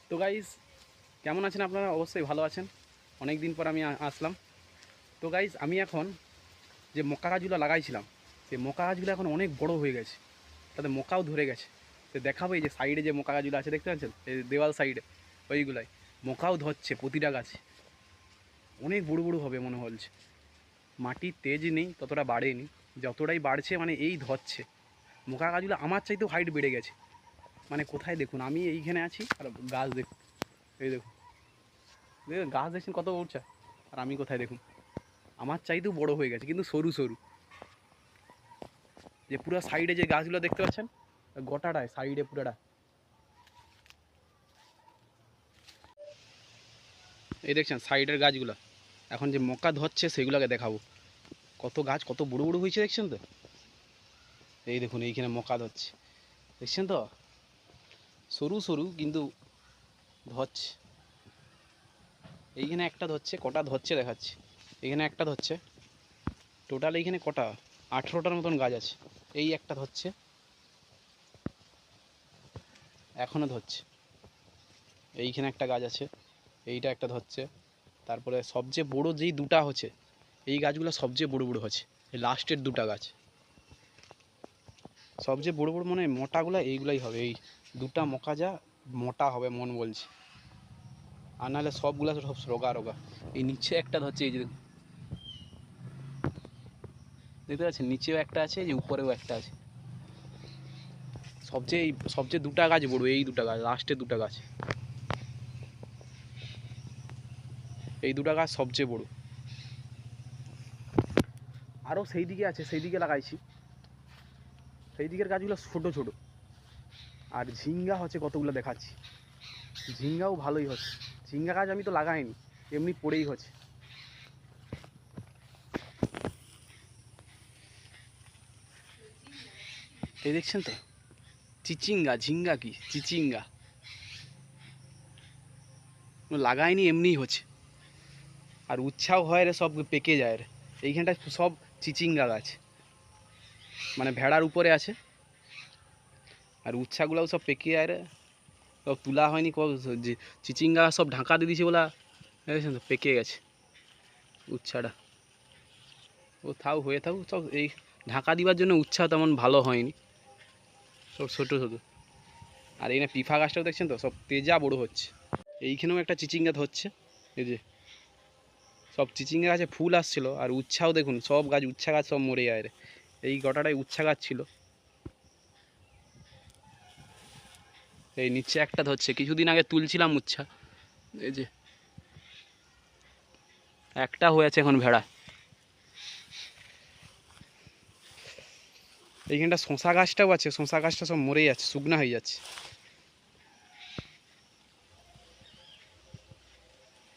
তো গাইস, কেমন আছেন আপনারা? অবশ্যই ভালো আছেন। অনেক দিন পর আমি আসলাম। তো গাইস, আমি এখন যে মক্কা গাছগুলো লাগাইছিলাম, সেই মক্কা গাছগুলো এখন অনেক বড় হয়ে গেছে, তাতে মক্কাও ধরে গেছে। তো দেখাবো, এই যে সাইডে যে মক্কা গাছগুলো আছে দেখতে পাচ্ছেন, এই দেওয়াল সাইডে ওইগুলাই মক্কাও ধরছে প্রতিটা গাছে। অনেক বড় বড় হবে মনে হচ্ছে। মাটির তেজ নেই, ততটা বাড়েনি। যতটাই বাড়ছে মানে এই ধরছে। মক্কা গাছগুলো আমার চাইতেও হাইট বেড়ে গেছে। মানে কোথায় দেখুন, আমি এইখানে আছি আর গাছ দেখুন, এই দেখুন দেখুন গাছ দেখছেন কত উঠছে, আর আমি কোথায় দেখুন, আমার চাইতেও বড় হয়ে গেছে, কিন্তু সরু সরু। যে পুরো সাইডে যে গাছগুলো দেখতে পাচ্ছেন, গোটাটায় সাইডে পুরোটা। এই দেখছেন সাইডের গাছগুলো, এখন যে মক্কা ধরছে সেগুলোকে দেখাবো। কত গাছ কত বড় বড় হয়েছে দেখছেন তো। এই দেখুন এইখানে মক্কা ধরছে, দেখছেন তো, সরু সরু কিন্তু ধরছে। এইখানে একটা ধরছে, কটা ধরছে দেখাচ্ছে। এখানে একটা ধরছে, টোটাল এইখানে কটা 18টার মতন গাছ আছে। এই একটা ধরছে, এখনও ধরছে। এইখানে একটা গাছ আছে, এইটা একটা ধরছে। তারপরে সবচেয়ে বড় যেই দুটা হচ্ছে, এই গাছগুলো সবচেয়ে বড় বড় হচ্ছে। এই লাস্টের দুটা গাছ সবচেয়ে বড় বড়, মনে হয় মোটাগুলো এইগুলাই হবে। এই দুটা মোকা যা মোটা হবে মন বলছে, আর নাহলে সবগুলা সব রোগা রোগা। এই নিচে একটা ধরছে, এই যে দেখতে পাচ্ছেন, নিচেও একটা আছে, এই যে উপরেও একটা আছে। সবচেয়ে দুটা গাছ বড়, এই দুটা গাছ, লাস্টের দুটা গাছ, এই দুটা গাছ সবচেয়ে বড়। আরও সেই দিকে আছে, সেই দিকে লাগাইছি। সেই দিকের গাছগুলো ছোট ছোট। আর ঝিঙ্গা হচ্ছে কতগুলো দেখাচ্ছি, ঝিঙ্গাও ভালোই হচ্ছে। ঝিঙ্গা গাছ আমি তো লাগাইনি, এমনি পড়েই হচ্ছে। এই দেখছেন তো, চিচিঙ্গা, ঝিঙ্গা কি চিচিঙ্গা, লাগাইনি এমনিই হচ্ছে। আর উচ্ছাও হয় রে, সব পেকে যায় রে। এইখানটায় সব চিচিঙ্গা গাছ, মানে ভেড়ার উপরে আছে। আর উচ্ছাগুলাও সব পেকে যায় রে, সব তোলা হয়নি। যে চিচিঙ্গা সব ঢাকা দিয়ে দিয়েছে বলা, দেখছেন তো পেকে গেছে উচ্ছাটা। ও থাও, হয়ে থাও সব। এই ঢাকা দিবার জন্য উচ্ছা তেমন ভালো হয়নি, সব ছোটো ছোটো। আর এই না পিফা গাছটাও দেখছেন তো, সব তেজা বড় হচ্ছে। এইখানেও একটা চিচিঙ্গা ধরছে, এই যে সব চিচিঙ্গা গাছে ফুল আসছিল। আর উচ্ছাও দেখুন, সব গাছ উচ্ছা গাছ সব মরে যায় রে। এই গোটাটাই উচ্ছা গাছ ছিল। এই নিচে একটা ধরছে, কিছুদিন আগে তুলছিলাম উচ্ছা, এই যে একটা হয়েছে এখন ভেড়া। এইখানটা শশা গাছটাও আছে, শশা গাছটা সব মরে যাচ্ছে, শুকনা হয়ে যাচ্ছে।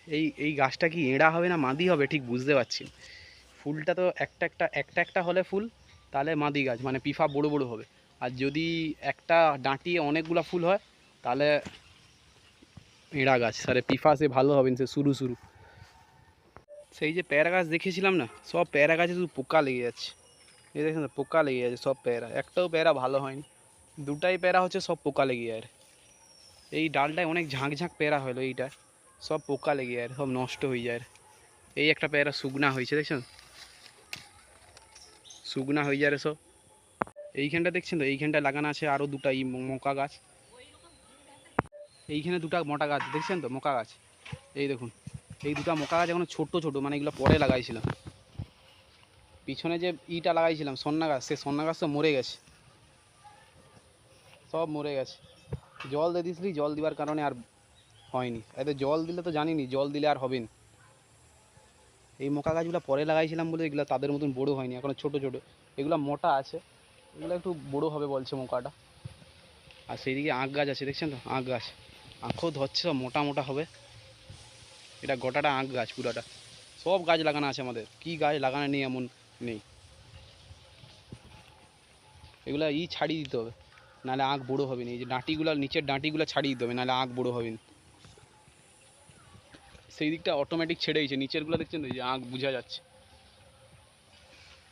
এই এই গাছটা কি এঁড়া হবে না মাদি হবে ঠিক বুঝতে পারছি না। ফুলটা তো একটা একটা একটা একটা হলে ফুল, তাহলে মাদি গাছ, মানে পিফা বড় বড় হবে। আর যদি একটা ডাঁটিয়ে অনেকগুলো ফুল হয়, তাহলে এঁড়া গাছ। আরে পিফা সে ভালো হবে সে শুরু শুরু। সেই যে পেয়ারা গাছ দেখেছিলাম না, সব পেয়ারা গাছে শুধু পোকা লেগে যাচ্ছে। এই দেখেন তো, পোকা লেগে যাচ্ছে সব পেয়ারা, একটাও পেয়ারা ভালো হয়নি। দুটাই পেয়ারা হচ্ছে, সব পোকা লেগে যায়। এই ডালটায় অনেক ঝাঁক ঝাঁক পেয়ারা হলো, এইটা সব পোকা লেগে যায়, সব নষ্ট হয়ে যায়। এই একটা পেয়ারা শুকনা হয়েছে দেখছেন, শুকনা হয়ে যায় সব। এইখানটা দেখছেন তো, এইখানটা লাগানো আছে আরও দুটা মকা গাছ। এইখানে দুটা মোটা গাছ দেখছেন তো, মকা গাছ। এই দেখুন, এই দুটা মকা গাছ এখন ছোট ছোট, মানে এগুলো পরে লাগাইছিলাম। পিছনে যে ইটা লাগাইছিলাম সন্না গাছ, সে সন্না গাছ তো মরে গেছে, সব মরে গেছে। জল দিয়ে দিয়েছিলি, জল দেওয়ার কারণে আর হয়নি। এতে জল দিলে তো জানিনি, জল দিলে আর হবে না। এই মকা গাছগুলো পরে লাগাইছিলাম বলে এগুলো তাদের মতন বড়ো হয়নি, এখন ছোট ছোট। এগুলো মোটা আছে, এগুলো একটু বড়ো হবে বলছে মকাটা। আর সেই দিকে আখ গাছ আছে দেখছেন তো, আখ গাছ, আখও ধরছে, সব মোটা মোটা হবে। এটা গোটাটা আখ গাছ পুরাটা। সব গাছ লাগানো আছে আমাদের, কি গাছ লাগানো নেই এমন নেই। এগুলো ছাড়িয়ে দিতে হবে, নাহলে আখ বড়ো হবে না। এই যে ডাঁটিগুলো, নিচের ডাঁটিগুলো ছাড়িয়ে দিতে হবে, নাহলে আখ বড়ো হবে না। সেই দিকটা অটোমেটিক ছেড়ে দিয়েছে, নিচেরগুলো দেখছেন তো, এই যে আখ বোঝা যাচ্ছে।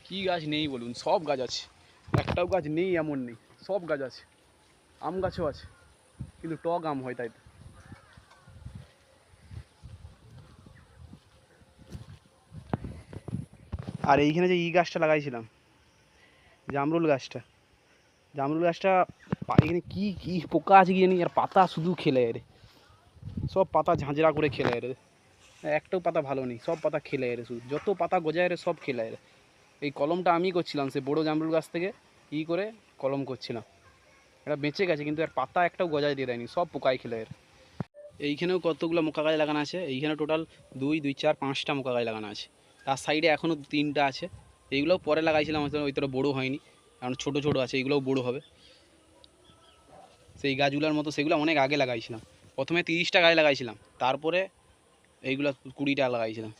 কি গাছ নেই বলুন, সব গাছ আছে। একটাও গাছ নেই এমন নেই, সব গাছ আছে। আম গাছও আছে, কিন্তু টক আম হয় তাই তো। আর এইখানে যে গাছটা লাগাইছিলাম, জামরুল গাছটা, এখানে কি কি পোকা আছে কি জানি, আর পাতা শুধু খেলে এর, সব পাতা ঝাঁঝরা করে খেলে এর, একটাও পাতা ভালো নেই, সব পাতা খেলে এর, শুধু যত পাতা গজায় এর সব খেলে এর। এই কলমটা আমি করছিলাম, সে বড়ো জামরুল গাছ থেকে করে কলম করছিলাম, এটা বেঁচে গেছে, কিন্তু এর পাতা একটাও গজায় দিয়ে দেয়নি, সব পোকায় খেলে এর। এইখানেও কতগুলো মোকা গাছ লাগানো আছে, এইখানে টোটাল 2 2 4 5টা মোকা গাছ লাগানো আছে, তার সাইডে এখনও 3টা আছে, এইগুলোও পরে লাগাইছিলাম, ওই তোরা বড়ো হয়নি, কারণ ছোটো ছোটো আছে, এইগুলোও বড়ো হবে সেই গাছগুলোর মতো, সেগুলো অনেক আগে লাগাইছিলাম, প্রথমে 30টা গাছ লাগাইছিলাম, তারপরে এইগুলো 20টা লাগাইছিলাম,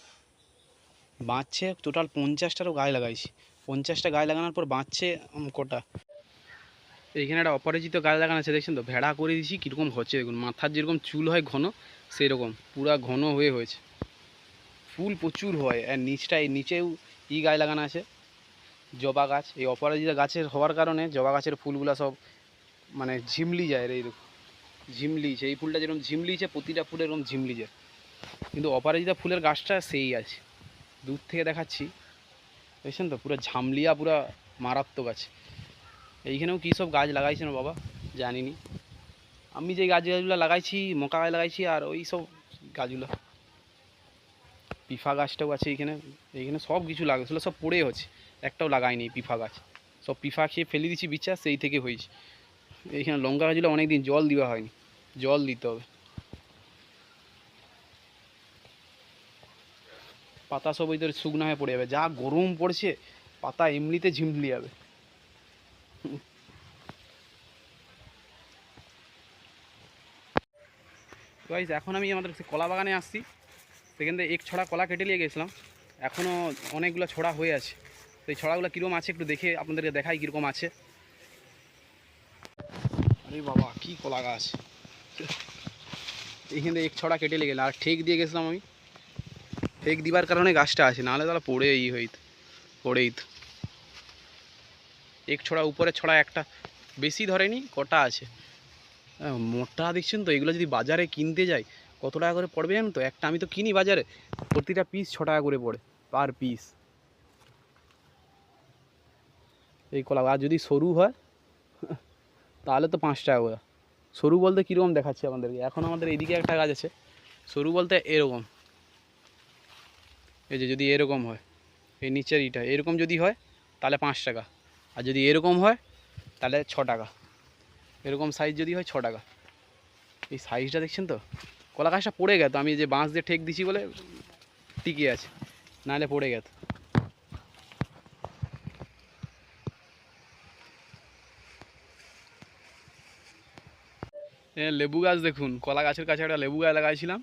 বাঁচছে টোটাল 50টারও গাছ লাগাইছি, 50টা গাছ লাগানোর পর বাঁচছে কটা। এইখানে একটা অপরাজিত গাছ লাগানো আছে, দেখছেন তো, ভেড়া করে দিয়েছি, কীরকম হচ্ছে দেখুন, মাথার যেরকম চুল হয় ঘন, সেরকম পুরা ঘন হয়েছে, ফুল প্রচুর হয়। আর নিচেও গাছ লাগানো আছে, জবা গাছ, এই অপরাজিতা গাছের হওয়ার কারণে জবা গাছের ফুলগুলো সব মানে ঝিমলি যায়, এইরকম ঝিমলিছে, এই ফুলটা যেরকম ঝিমলিছে, প্রতিটা ফুল এরকম ঝিমলিছে, কিন্তু অপরাজিতা ফুলের গাছটা সেই আছে, দূর থেকে দেখাচ্ছি, দেখছেন তো, পুরো ঝামলিয়া, পুরো মারাত্মক আছে। এইখানেও কী সব গাছ লাগাইছেন বাবা জানিনি, আমি যে গাছগুলো লাগাইছি, মকা গাছ লাগাইছি, আর ওই সব গাছগুলো, পিফা গাছটাও আছে এইখানে, এইখানে সব কিছু লাগাইছিল, সব পড়ে হচ্ছে, একটাও লাগাইনি পিফা গাছ, সব পিফা খেয়ে ফেলে দিচ্ছি বিচা, সেই থেকে হয়েছে। এইখানে লঙ্কা গাছগুলো অনেকদিন জল দেওয়া হয়নি, জল দিতে হবে, পাতা সব ওই তোর শুকনো হয়ে পড়ে যাবে, যা গরম পড়ছে, পাতা এমনিতে ঝিমলি যাবে। গাইস, এখন আমি আমাদের কলা বাগানে আসছি, সেখান থেকে এক ছড়া কলা কেটে নিয়ে গেছিলাম, এখনও অনেকগুলো ছড়া হয়ে আছে, তো এই ছড়াগুলো কীরকম আছে একটু দেখে আপনাদেরকে দেখাই কীরকম আছে। আরে বাবা, কি কলা গাছ, এইখান থেকে এক ছড়া কেটে নিয়ে গেলাম, আর ঠেক দিয়ে গেছিলাম আমি, ঠেক দিবার কারণে গাছটা আছে, নাহলে তাহলে পড়ে পড়েই তো। এক ছড়া উপরে ছড়া একটা, বেশি ধরেনি, কটা আছে, মোটা দেখছেন তো, এগুলো যদি বাজারে কিনতে যাই কত টাকা করে পড়বে জানেন তো, একটা আমি তো কিনি বাজারে, প্রতিটা পিস 6 টাকা করে পড়ে, পার পিস। এই কলা আর যদি সরু হয় তাহলে তো 5 টাকা করে। সরু বলতে কীরকম দেখাচ্ছি আমাদেরকে, এখন আমাদের এইদিকে একটা গাছ আছে, সরু বলতে এরকম, এই যে যদি এরকম হয়, এই নিচের ইটা এরকম যদি হয় তাহলে 5 টাকা, আর যদি এরকম হয় তাহলে 6 টাকা, এরকম সাইজ যদি হয় 6 টাকা। এই সাইজটা দেখছেন তো, কলা গাছটা পড়ে গেত, আমি যে বাঁশ দিয়ে ঠেক দিছি বলে টিকে আছে, নাহলে পড়ে গেত। লেবু গাছ দেখুন, কলা গাছের কাছে একটা লেবু গাছ লাগাইছিলাম,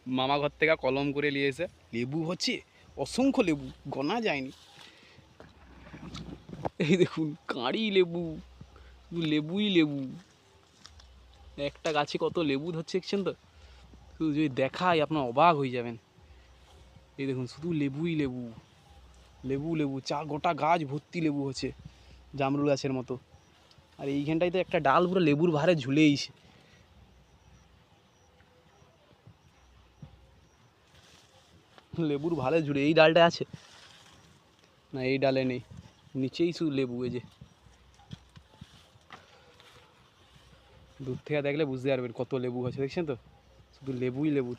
মামা ঘর থেকে কলম করে নিয়ে এসে, লেবু হচ্ছে অসংখ্য লেবু, গোনা যায়নি। এই দেখুন কাঁড়ি লেবু, লেবুই লেবু, একটা গাছে কত লেবু ধরছে দেখছেন তো, শুধু যদি দেখাই আপনার অবাক হয়ে যাবেন। এই দেখুন শুধু লেবুই লেবু, লেবু লেবু, গোটা গাছ ভর্তি লেবু হচ্ছে, জামরুল গাছের মতো। আর এইখানটায় তো একটা ডাল পুরো লেবুর ভারে ঝুলেইছে, লেবুর ভারে ঝুলে, এই ডালটা আছে না, এই ডালে নেই, নিচেই শুধু লেবু, এই যে দূর থেকে দেখলে বুঝতে পারবেন কত লেবু আছে, দেখছেন তো, শুধু লেবুই লেবু,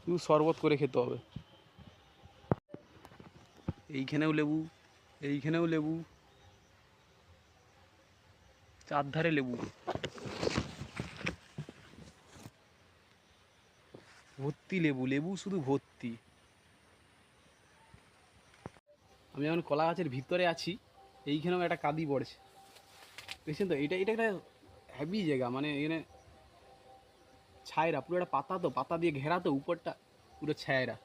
শুধু শরবত করে খেতে হবে। এইখানেও লেবু, এইখানেও লেবু, চারধারে লেবু, ভর্তি লেবু, লেবু শুধু ভর্তি। আমি এখন কলা গাছের ভিতরে আছি, এইখানেও একটা কাঁদি পড়েছে, দেখছেন তো, এটা এটা একটা হ্যাভি জায়গা, মানে এখানে ছায়রা, পুরো একটা পাতা, তো পাতা দিয়ে ঘেরা, তো উপরটা পুরো ছায়রা।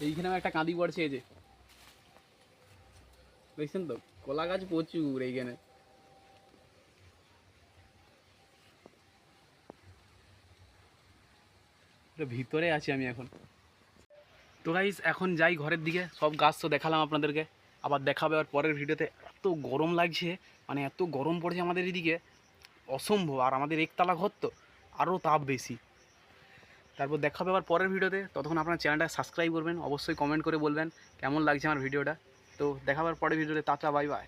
এইখানেও একটা কাঁদি পড়ছে, এই যে দেখছেন তো, কলা গাছ প্রচুর এইখানে। ভিতরে আছি আমি এখন। তো গাইস, এখন যাই ঘরের দিকে, সব গাছ তো দেখালাম আপনাদেরকে, আবার দেখাবে আর পরের ভিডিওতে। এত গরম লাগছে, মানে এত গরম পড়ছে আমাদের এদিকে, অসম্ভব। আর আমাদের একতলা ঘর তো, আরও তাপ বেশি, তারপর দেখা হবে আবার পরের ভিডিওতে। ততক্ষণ আপনার চ্যানেলটা সাবস্ক্রাইব করবেন, অবশ্যই কমেন্ট করে বলবেন কেমন লাগছে আমার ভিডিওটা। তো দেখা হবে পরের ভিডিওতে। Tata, bye bye.